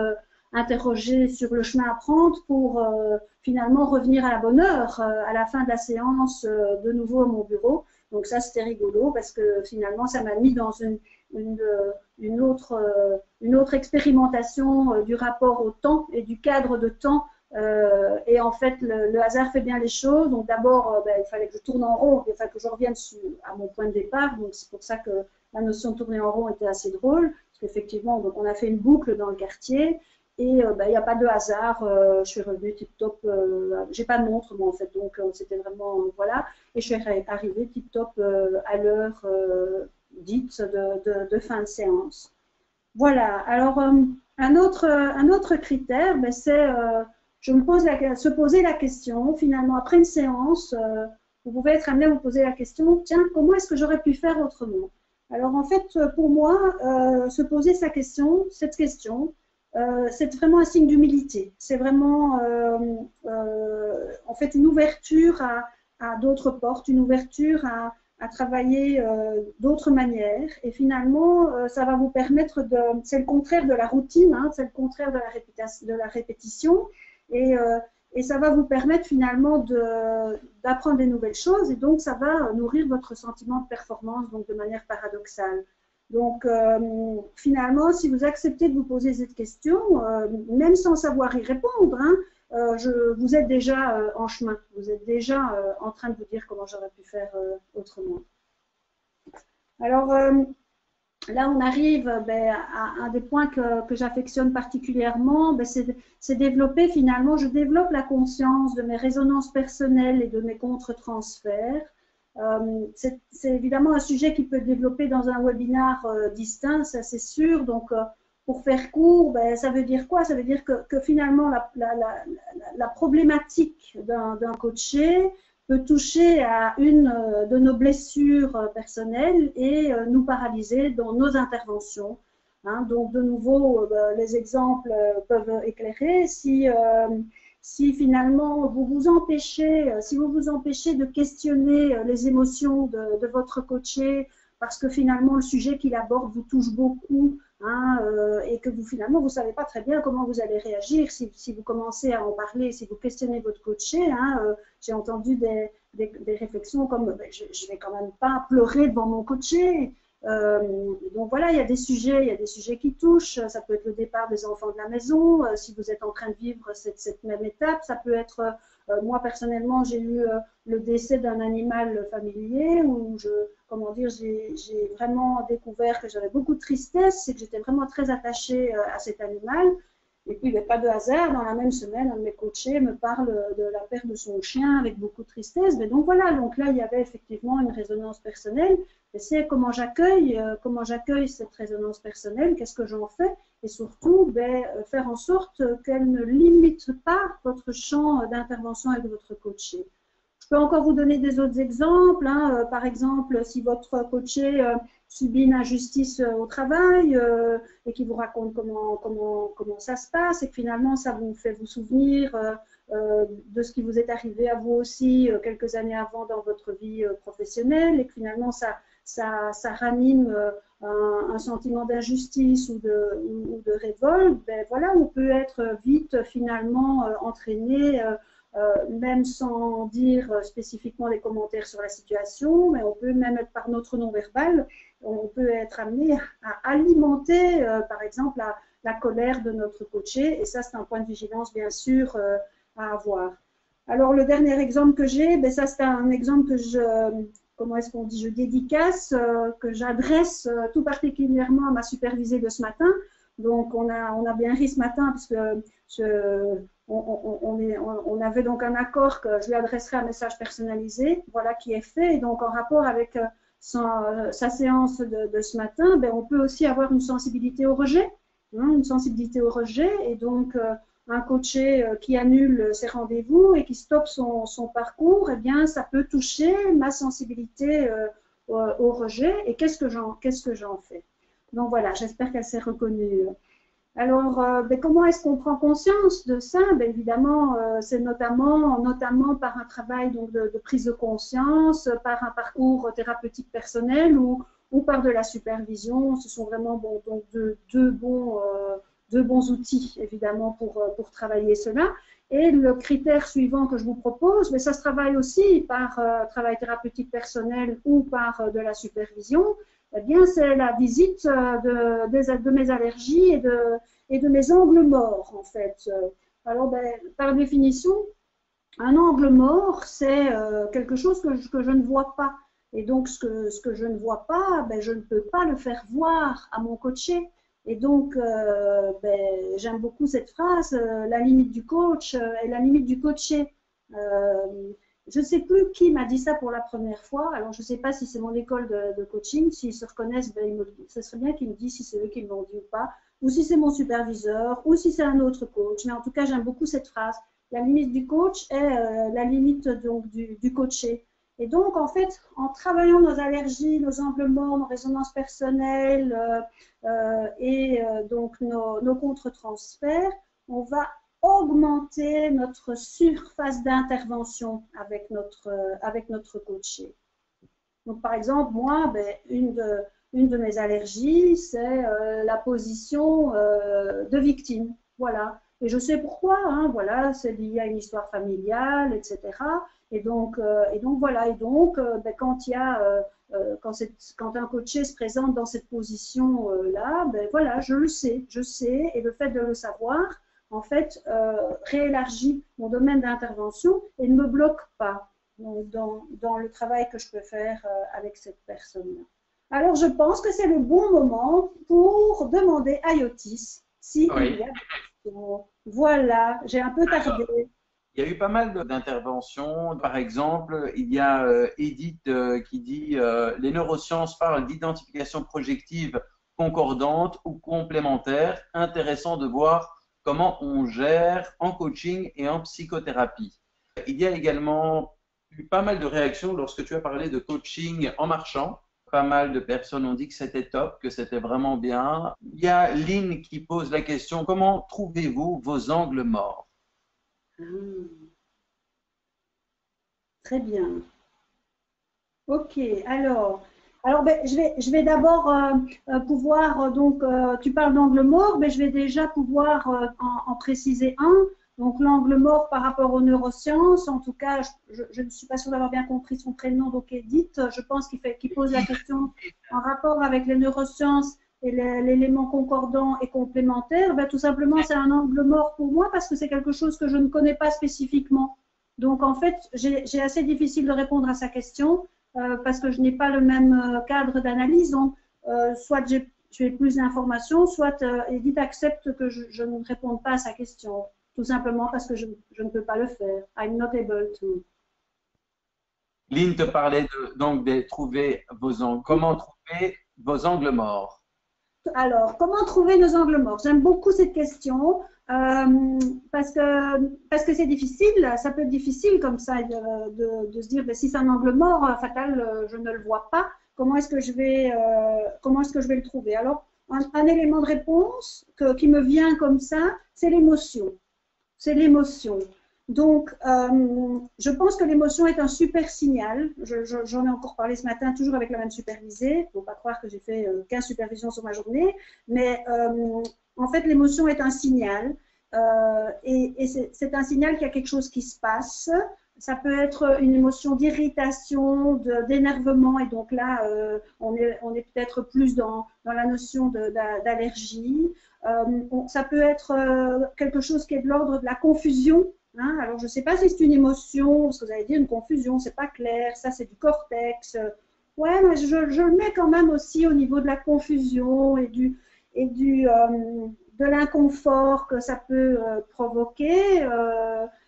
interroger sur le chemin à prendre pour finalement revenir à la bonne heure à la fin de la séance de nouveau à mon bureau. Donc ça, c'était rigolo parce que finalement, ça m'a mis dans une autre expérimentation du rapport au temps et du cadre de temps. Et en fait, le hasard fait bien les choses. Donc d'abord, ben, il fallait que je tourne en rond, il fallait que je revienne à mon point de départ. Donc c'est pour ça que la notion de tourner en rond était assez drôle. Parce qu'effectivement, on a fait une boucle dans le quartier. Et il n'y a pas de hasard, je suis revenue tip-top, j'ai pas de montre moi en fait, donc c'était vraiment, voilà, et je suis arrivée tip-top à l'heure dite de fin de séance. Voilà, alors un autre critère, ben, c'est se poser la question, finalement, après une séance, vous pouvez être amené à vous poser la question, tiens, comment est-ce que j'aurais pu faire autrement? Alors en fait, pour moi, se poser cette question, c'est vraiment un signe d'humilité. C'est vraiment en fait une ouverture à d'autres portes, une ouverture à travailler d'autres manières. Et finalement, ça va vous permettre de... C'est le contraire de la routine, hein, c'est le contraire de la répétition. Et ça va vous permettre finalement d'apprendre des nouvelles choses. Et donc, ça va nourrir votre sentiment de performance, donc de manière paradoxale. Donc, finalement, si vous acceptez de vous poser cette question, même sans savoir y répondre, hein, vous êtes déjà en chemin. Vous êtes déjà en train de vous dire comment j'aurais pu faire autrement. Alors, là, on arrive ben, à un des points que j'affectionne particulièrement, ben, c'est développer finalement, je développe la conscience de mes résonances personnelles et de mes contre-transferts. C'est évidemment un sujet qui peut être développé dans un webinaire distinct, ça c'est sûr. Donc, pour faire court, ben, ça veut dire quoi? Ça veut dire que finalement, la problématique d'un coaché peut toucher à une de nos blessures personnelles et nous paralyser dans nos interventions. Hein, donc, de nouveau, les exemples peuvent éclairer. Si finalement vous vous empêchez de questionner les émotions de votre coaché parce que finalement le sujet qu'il aborde vous touche beaucoup, hein, et que finalement vous ne savez pas très bien comment vous allez réagir si vous commencez à en parler, si vous questionnez votre coaché, hein, j'ai entendu des réflexions comme ben, je ne vais quand même pas pleurer devant mon coaché. Donc voilà, il y a des sujets qui touchent. Ça peut être le départ des enfants de la maison, si vous êtes en train de vivre cette même étape. Ça peut être, moi personnellement, j'ai eu le décès d'un animal familier où j'ai vraiment découvert que j'avais beaucoup de tristesse et que j'étais vraiment très attachée à cet animal. Et puis, il n'y a pas de hasard, dans la même semaine, un de mes coachés me parle de la perte de son chien avec beaucoup de tristesse. Mais donc voilà, donc là, il y avait effectivement une résonance personnelle. Et c'est comment j'accueille cette résonance personnelle, qu'est-ce que j'en fais, et surtout ben, faire en sorte qu'elle ne limite pas votre champ d'intervention avec votre coaché. Je peux encore vous donner des autres exemples. Hein. Par exemple, si votre coaché subit une injustice au travail et qui vous raconte comment ça se passe et que finalement ça vous fait vous souvenir de ce qui vous est arrivé à vous aussi quelques années avant dans votre vie professionnelle et que finalement ça ça ranime un sentiment d'injustice ou de révolte, ben voilà, on peut être vite finalement entraîné, même sans dire spécifiquement des commentaires sur la situation, mais on peut même être par notre non-verbal, on peut être amené à alimenter, par exemple, la colère de notre coaché, et ça, c'est un point de vigilance, bien sûr, à avoir. Alors, le dernier exemple que j'ai, ben, ça, c'est un exemple que comment est-ce qu'on dit, je dédicace, que j'adresse tout particulièrement à ma supervisée de ce matin. Donc, on a bien ri ce matin, parce que on avait donc un accord que je lui adresserai un message personnalisé, voilà, qui est fait. Et donc, en rapport avec sa séance de ce matin, ben, on peut aussi avoir une sensibilité au rejet, hein, une sensibilité au rejet. Et donc, un coaché qui annule ses rendez-vous et qui stoppe son parcours, eh bien, ça peut toucher ma sensibilité au rejet. Et qu'est-ce que j'en fais? Donc voilà, j'espère qu'elle s'est reconnue. Alors, ben, comment est-ce qu'on prend conscience de ça? Ben, évidemment, c'est notamment par un travail donc, de prise de conscience, par un parcours thérapeutique personnel ou par de la supervision. Ce sont vraiment donc, deux bons outils, évidemment, pour travailler cela. Et le critère suivant que je vous propose, mais ça se travaille aussi par travail thérapeutique personnel ou par de la supervision, eh bien, c'est la visite de mes allergies et de mes angles morts, en fait. Alors, ben, par définition, un angle mort, c'est quelque chose que je ne vois pas. Et donc, ce que je ne vois pas, ben, je ne peux pas le faire voir à mon coaché. Et donc, ben, j'aime beaucoup cette phrase, la limite du coach est la limite du coaché. Je ne sais plus qui m'a dit ça pour la première fois. Alors, je ne sais pas si c'est mon école de coaching. S'ils se reconnaissent, ben, ce serait bien qu'ils me disent si c'est eux qui l'ont dit ou pas. Ou si c'est mon superviseur, ou si c'est un autre coach. Mais en tout cas, j'aime beaucoup cette phrase. La limite du coach est la limite donc, du coaché. Et donc, en fait, en travaillant nos allergies, nos angles morts, nos résonances personnelles donc nos contre-transferts, on va augmenter notre surface d'intervention avec notre coaché. Donc, par exemple, moi, ben, une de mes allergies, c'est la position de victime. Voilà. Et je sais pourquoi, hein, voilà, c'est lié à une histoire familiale, etc. Et donc voilà. Et donc, ben, quand un coaché se présente dans cette position-là, ben voilà, je sais, et le fait de le savoir, en fait, réélargit mon domaine d'intervention et ne me bloque pas dans le travail que je peux faire avec cette personne-là. Alors, je pense que c'est le bon moment pour demander à Yotis s'il y a des questions. Voilà, j'ai un peu tardé. Il y a eu pas mal d'interventions. Par exemple, il y a Edith qui dit les neurosciences parlent d'identification projective concordante ou complémentaire. Intéressant de voir comment on gère en coaching et en psychothérapie. Il y a également eu pas mal de réactions lorsque tu as parlé de coaching en marchant. Pas mal de personnes ont dit que c'était top, que c'était vraiment bien. Il y a Lynn qui pose la question, comment trouvez-vous vos angles morts? Très bien. Ok, alors ben, je vais d'abord pouvoir, donc tu parles d'angle mort, mais je vais déjà pouvoir en préciser un. Donc l'angle mort par rapport aux neurosciences, en tout cas, je ne suis pas sûre d'avoir bien compris son prénom, donc Edith, je pense qu'il pose la question en rapport avec les neurosciences et l'élément concordant et complémentaire. Ben, tout simplement, c'est un angle mort pour moi parce que c'est quelque chose que je ne connais pas spécifiquement. Donc en fait, j'ai assez difficile de répondre à sa question parce que je n'ai pas le même cadre d'analyse. Donc, soit j'ai plus d'informations, soit Edith accepte que je ne réponde pas à sa question. Tout simplement parce que je ne peux pas le faire. I'm not able to. Lynn te parlait donc de trouver vos angles. Comment trouver vos angles morts? Alors, comment trouver nos angles morts? J'aime beaucoup cette question parce que c'est difficile. Ça peut être difficile comme ça de se dire ben, si c'est un angle mort fatal, je ne le vois pas. Comment est-ce que je vais le trouver? Alors, un élément de réponse qui me vient comme ça, c'est l'émotion. C'est l'émotion. Donc, je pense que l'émotion est un super signal. J'en ai encore parlé ce matin, toujours avec la même supervisée. Il ne faut pas croire que j'ai fait 15 supervisions sur ma journée. Mais en fait, l'émotion est un signal. Et c'est un signal qu'il y a quelque chose qui se passe. Ça peut être une émotion d'irritation, d'énervement. Et donc là, on est peut-être plus dans la notion d'allergie. Ça peut être quelque chose qui est de l'ordre de la confusion. Hein, alors, je ne sais pas si c'est une émotion, parce que vous avez dit une confusion, c'est pas clair, ça c'est du cortex. Ouais, mais je le mets quand même aussi au niveau de la confusion de l'inconfort que ça peut provoquer.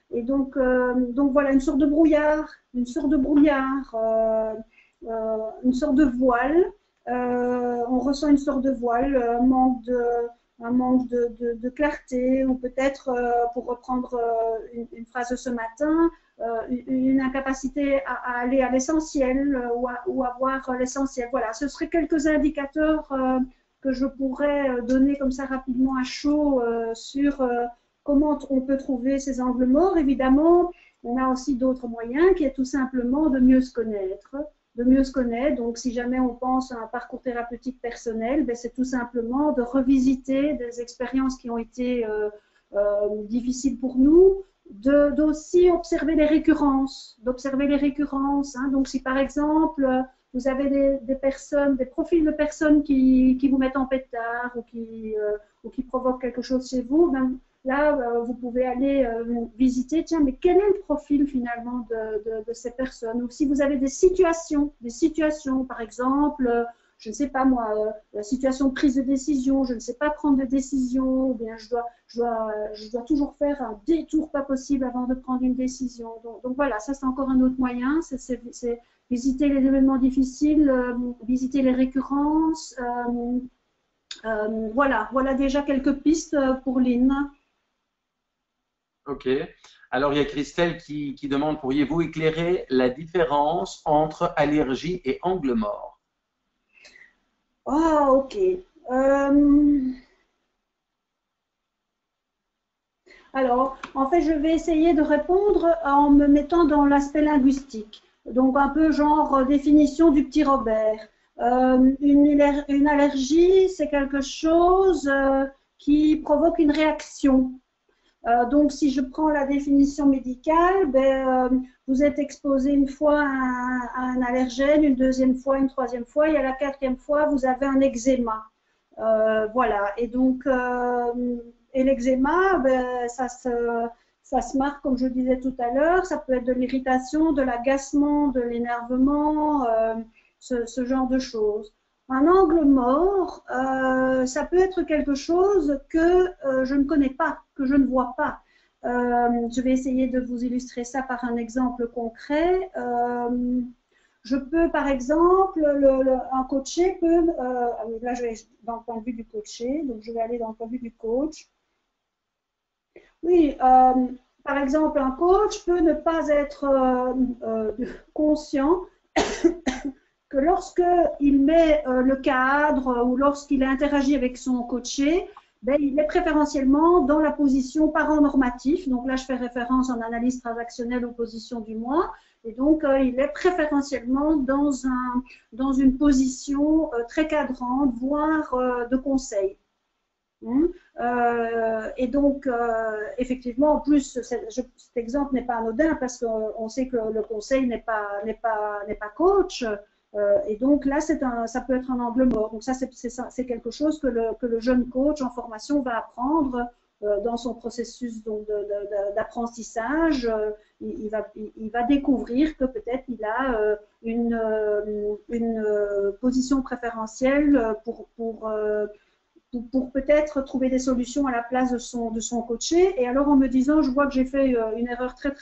Et donc voilà, une sorte de brouillard, une sorte de voile. On ressent une sorte de voile, un manque de clarté, ou peut-être, pour reprendre une phrase de ce matin, une incapacité à aller à l'essentiel ou à voir l'essentiel. Voilà, ce seraient quelques indicateurs que je pourrais donner comme ça rapidement à chaud sur comment on peut trouver ces angles morts. Évidemment, on a aussi d'autres moyens qui est tout simplement de mieux se connaître. De mieux se connaître. Donc, si jamais on pense à un parcours thérapeutique personnel, ben, c'est tout simplement de revisiter des expériences qui ont été difficiles pour nous, d'aussi observer les récurrences, hein. Donc, si par exemple, vous avez des personnes, des profils de personnes qui vous mettent en pétard ou qui provoquent quelque chose chez vous, ben, là, vous pouvez aller visiter, tiens, mais quel est le profil finalement de ces personnes? Ou si vous avez des situations, par exemple, je ne sais pas moi, la situation de prise de décision, je ne sais pas prendre de décision, ou bien je dois toujours faire un détour pas possible avant de prendre une décision. Donc voilà, ça c'est encore un autre moyen, c'est visiter les événements difficiles, visiter les récurrences. Voilà déjà quelques pistes pour Lynn. Ok. Alors, il y a Christelle qui demande, pourriez-vous éclairer la différence entre allergie et angle mort? Ah, ok. Alors, en fait, je vais essayer de répondre en me mettant dans l'aspect linguistique. Donc, un peu genre définition du petit Robert. Une allergie, c'est quelque chose qui provoque une réaction. Donc, si je prends la définition médicale, vous êtes exposé une fois à un allergène, une deuxième fois, une troisième fois, et à la quatrième fois, vous avez un eczéma. Voilà. Et donc, et l'eczéma, ça se marque, comme je disais tout à l'heure, ça peut être de l'irritation, de l'agacement, de l'énervement, ce genre de choses. Un angle mort, ça peut être quelque chose que je ne connais pas, que je ne vois pas. Je vais essayer de vous illustrer ça par un exemple concret. Je peux, par exemple, un coaché peut, là je vais dans le point de vue du coaché, donc je vais aller dans le point de vue du coach. Oui, par exemple, un coach peut ne pas être conscient que lorsqu'il met le cadre ou lorsqu'il interagit avec son coaché, ben, il est préférentiellement dans la position parent normatif. Donc là, je fais référence en analyse transactionnelle aux positions du moi. Et donc, il est préférentiellement dans une position très cadrante, voire de conseil. Et donc, effectivement, en plus, cet exemple n'est pas anodin parce qu'on sait que le conseil n'est pas coach. Et donc là, ça peut être un angle mort. Donc ça, c'est quelque chose que le jeune coach en formation va apprendre dans son processus d'apprentissage. Il va découvrir que peut-être il a une position préférentielle pour peut-être trouver des solutions à la place de son coaché. Et alors en me disant, je vois que j'ai fait une erreur très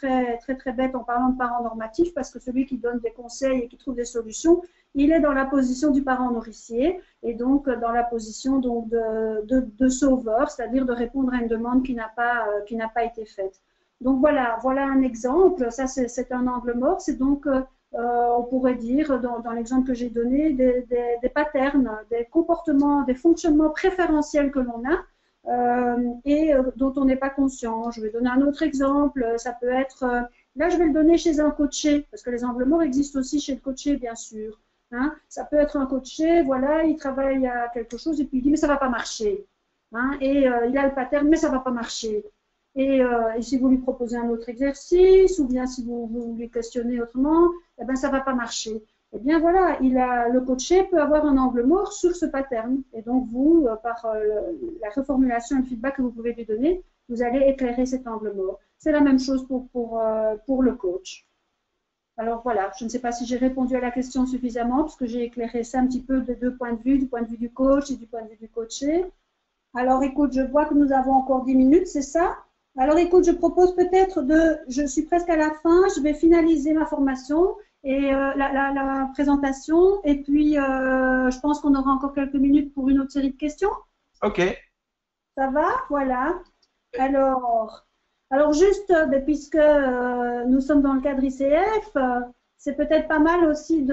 bête en parlant de parent normatif, parce que celui qui donne des conseils et qui trouve des solutions, il est dans la position du parent nourricier, et donc dans la position donc, de sauveur, c'est-à-dire de répondre à une demande qui n'a pas été faite. Donc voilà un exemple, ça c'est un angle mort, c'est donc on pourrait dire, dans l'exemple que j'ai donné, des patterns, des comportements, des fonctionnements préférentiels que l'on a, et dont on n'est pas conscient. Je vais donner un autre exemple. Ça peut être, là je vais le donner chez un coaché, parce que les angles morts existent aussi chez le coaché, bien sûr. Hein. Ça peut être un coaché, voilà, il travaille à quelque chose et puis il dit mais ça ne va pas marcher. Hein, et il a le pattern mais ça ne va pas marcher. Et si vous lui proposez un autre exercice ou bien si vous lui questionnez autrement, eh ben, ça ne va pas marcher. Eh bien voilà, le coaché peut avoir un angle mort sur ce pattern. Et donc vous, par la reformulation et le feedback que vous pouvez lui donner, vous allez éclairer cet angle mort. C'est la même chose pour le coach. Alors voilà, je ne sais pas si j'ai répondu à la question suffisamment, parce que j'ai éclairé ça un petit peu de deux points de vue, du point de vue du coach et du point de vue du coaché. Alors écoute, je vois que nous avons encore 10 minutes, c'est ça? Alors écoute, je propose peut-être je suis presque à la fin, je vais finaliser ma formation et la présentation, et puis je pense qu'on aura encore quelques minutes pour une autre série de questions. Ok. Ça va? Voilà. Alors juste, puisque nous sommes dans le cadre ICF, c'est peut-être pas mal aussi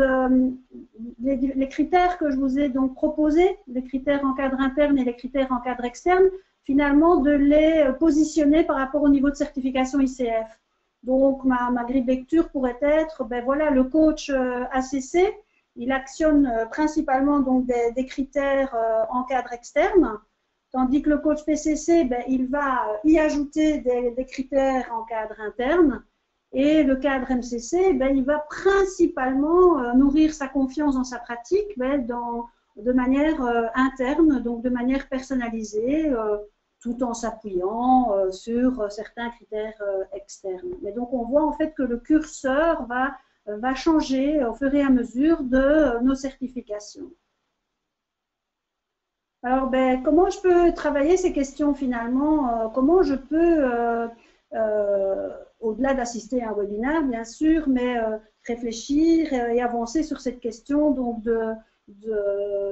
les critères que je vous ai donc proposés, les critères en cadre interne et les critères en cadre externe, finalement de les positionner par rapport au niveau de certification ICF. Donc ma grille de lecture pourrait être, ben voilà, le coach ACC, il actionne principalement donc des critères en cadre externe. Tandis que le coach PCC, ben, il va y ajouter des critères en cadre interne. Et le cadre MCC, ben, il va principalement nourrir sa confiance dans sa pratique ben, de manière interne, donc de manière personnalisée, tout en s'appuyant sur certains critères externes. Mais donc on voit en fait que le curseur va changer au fur et à mesure de nos certifications. Alors, ben, comment je peux travailler ces questions finalement? Comment je peux, au-delà d'assister à un webinaire, bien sûr, mais réfléchir et avancer sur cette question, donc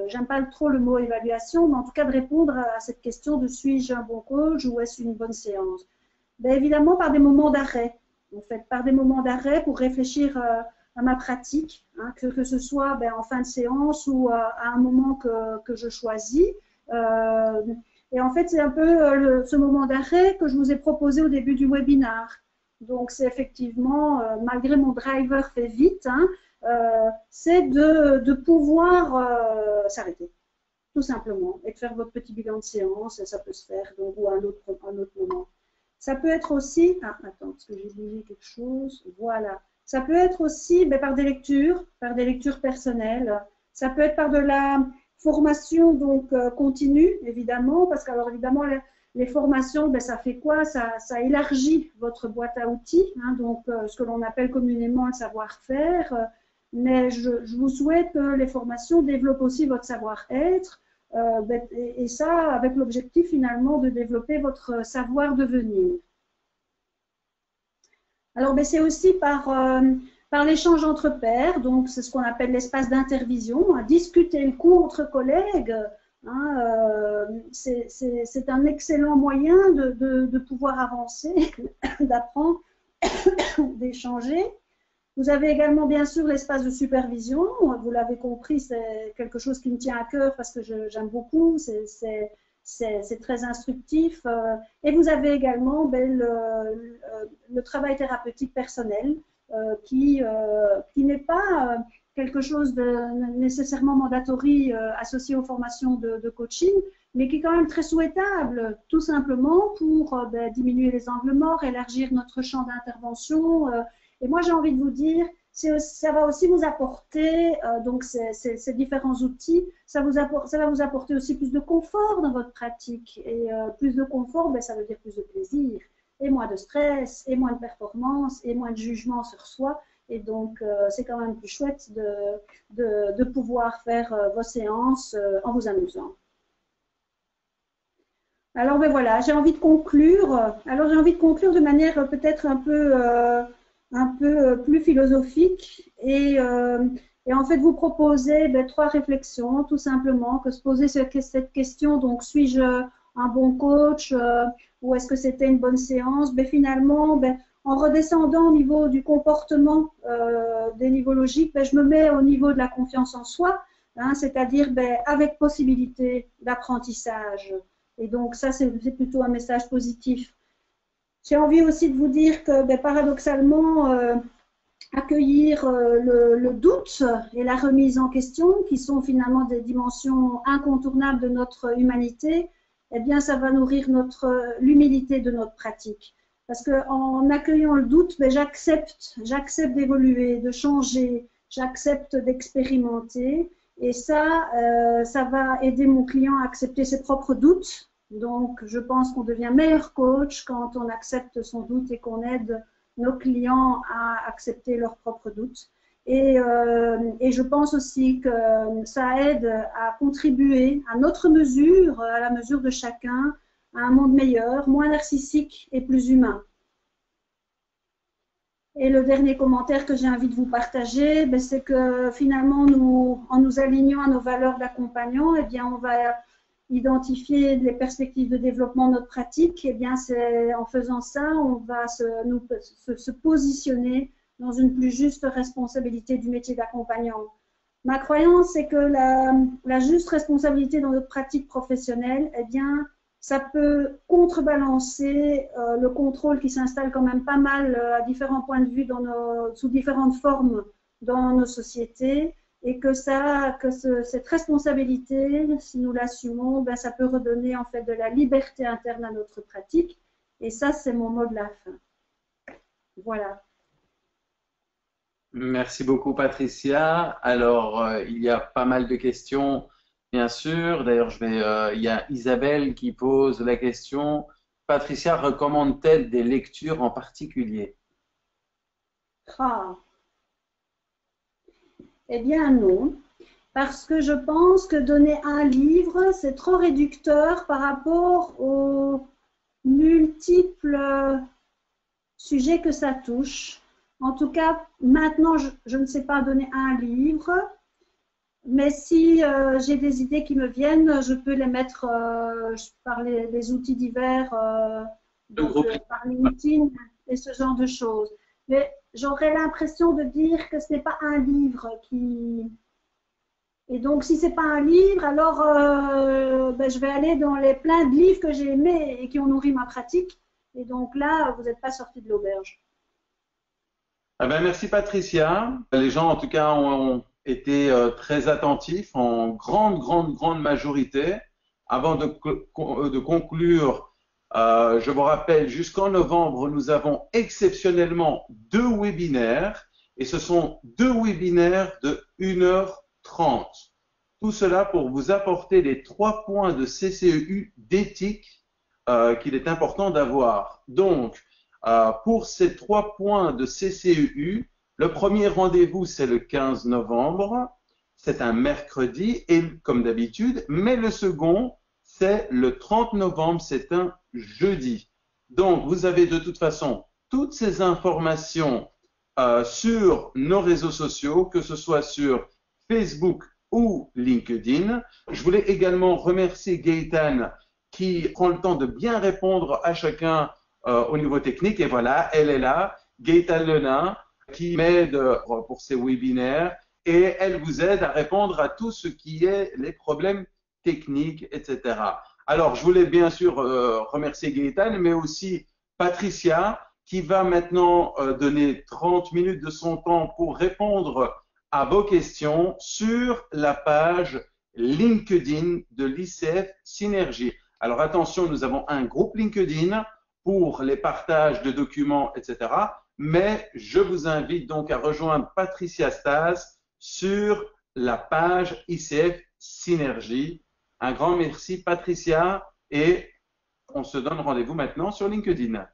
j'aime pas trop le mot évaluation, mais en tout cas de répondre à cette question de suis-je un bon coach ou est-ce une bonne séance? Ben, évidemment, par des moments d'arrêt, en fait, par des moments d'arrêt pour réfléchir à ma pratique, hein, que ce soit ben, en fin de séance ou à un moment que je choisis. Et en fait, c'est un peu ce moment d'arrêt que je vous ai proposé au début du webinaire. Donc, c'est effectivement, malgré mon driver fait vite, hein, c'est de pouvoir s'arrêter, tout simplement, et de faire votre petit bilan de séance, et ça peut se faire donc, ou à un autre moment. Ça peut être aussi, attends, parce que j'ai oublié quelque chose, voilà. Ça peut être aussi ben, par des lectures personnelles. Ça peut être par de la formation donc continue, évidemment, parce que alors évidemment les formations, ben, ça fait quoi? Ça élargit votre boîte à outils, hein, donc ce que l'on appelle communément le savoir-faire. Mais je vous souhaite que les formations développent aussi votre savoir-être, et ça avec l'objectif finalement de développer votre savoir-devenir. Alors, ben, c'est aussi par l'échange entre pairs, donc c'est ce qu'on appelle l'espace d'intervision, hein, discuter le coup entre collègues, hein, c'est un excellent moyen de pouvoir avancer, d'apprendre, d'échanger. Vous avez également bien sûr l'espace de supervision, vous l'avez compris, c'est quelque chose qui me tient à cœur parce que j'aime beaucoup, c'est très instructif. Et vous avez également ben, le travail thérapeutique personnel qui n'est pas quelque chose de nécessairement mandatory associé aux formations de coaching, mais qui est quand même très souhaitable, tout simplement pour ben, diminuer les angles morts, élargir notre champ d'intervention. Et moi, j'ai envie de vous dire, ça va aussi vous apporter, donc ces différents outils, ça va vous apporter aussi plus de confort dans votre pratique. Et plus de confort, ben, ça veut dire plus de plaisir, et moins de stress, et moins de performance, et moins de jugement sur soi. Et donc, c'est quand même plus chouette de pouvoir faire vos séances en vous amusant. Alors, ben voilà, j'ai envie de conclure. Alors, j'ai envie de conclure de manière peut-être un peu plus philosophique et en fait vous proposer ben, 3 réflexions tout simplement, que se poser cette question, donc suis-je un bon coach ou est-ce que c'était une bonne séance? Ben, finalement, ben, en redescendant au niveau du comportement des niveaux logiques, ben, je me mets au niveau de la confiance en soi, hein, c'est-à-dire ben, avec possibilité d'apprentissage Et donc ça, c'est plutôt un message positif. J'ai envie aussi de vous dire que ben, paradoxalement, accueillir le doute et la remise en question, qui sont finalement des dimensions incontournables de notre humanité, eh bien, ça va nourrir l'humilité de notre pratique. Parce qu'en accueillant le doute, ben, j'accepte d'évoluer, de changer, j'accepte d'expérimenter. Et ça va aider mon client à accepter ses propres doutes. Donc, je pense qu'on devient meilleur coach quand on accepte son doute et qu'on aide nos clients à accepter leurs propres doutes. Et je pense aussi que ça aide à contribuer à notre mesure, à la mesure de chacun, à un monde meilleur, moins narcissique et plus humain. Et le dernier commentaire que j'ai envie de vous partager, ben, c'est que finalement, en nous alignant à nos valeurs d'accompagnant, eh bien, on va identifier les perspectives de développement de notre pratique. Eh bien, en faisant ça, on va se positionner dans une plus juste responsabilité du métier d'accompagnant. Ma croyance, c'est que la juste responsabilité dans notre pratique professionnelle, eh bien, ça peut contrebalancer le contrôle qui s'installe quand même pas mal à différents points de vue sous différentes formes dans nos sociétés, et que cette responsabilité, si nous l'assumons, ben, ça peut redonner en fait de la liberté interne à notre pratique. Et ça, c'est mon mot de la fin. Voilà. Merci beaucoup, Patricia. Alors, il y a pas mal de questions, bien sûr. D'ailleurs, il y a Isabelle qui pose la question. Patricia recommande-t-elle des lectures en particulier? Ah. Eh bien non, parce que je pense que donner un livre, c'est trop réducteur par rapport aux multiples sujets que ça touche. En tout cas, maintenant, je ne sais pas donner un livre, mais si j'ai des idées qui me viennent, je peux les mettre par les outils divers, par LinkedIn et ce genre de choses. Mais j'aurais l'impression de dire que ce n'est pas un livre qui... Et donc, si ce n'est pas un livre, alors ben, je vais aller dans les plein de livres que j'ai aimés et qui ont nourri ma pratique. Et donc là, vous n'êtes pas sorti de l'auberge. Ah ben, merci, Patricia. Les gens, en tout cas, ont été très attentifs en grande majorité. Avant de conclure, je vous rappelle, jusqu'en novembre, nous avons exceptionnellement 2 webinaires, et ce sont 2 webinaires de 1h30. Tout cela pour vous apporter les 3 points de CCEU d'éthique qu'il est important d'avoir. Donc, pour ces 3 points de CCEU, le premier rendez-vous, c'est le 15 novembre. C'est un mercredi, et comme d'habitude, mais le second, c'est le 30 novembre, c'est un jeudi. Donc, vous avez de toute façon toutes ces informations sur nos réseaux sociaux, que ce soit sur Facebook ou LinkedIn. Je voulais également remercier Gaëtane qui prend le temps de bien répondre à chacun au niveau technique. Et voilà, elle est là, Gaëtane Lenain, qui m'aide pour ces webinaires, et elle vous aide à répondre à tout ce qui est les problèmes techniques, etc. Alors, je voulais bien sûr remercier Gaëtane, mais aussi Patricia, qui va maintenant donner 30 minutes de son temps pour répondre à vos questions sur la page LinkedIn de l'ICF Synergie. Alors attention, nous avons un groupe LinkedIn pour les partages de documents, etc. Mais je vous invite donc à rejoindre Patricia Stas sur la page ICF Synergie. Un grand merci, Patricia, et on se donne rendez-vous maintenant sur LinkedIn.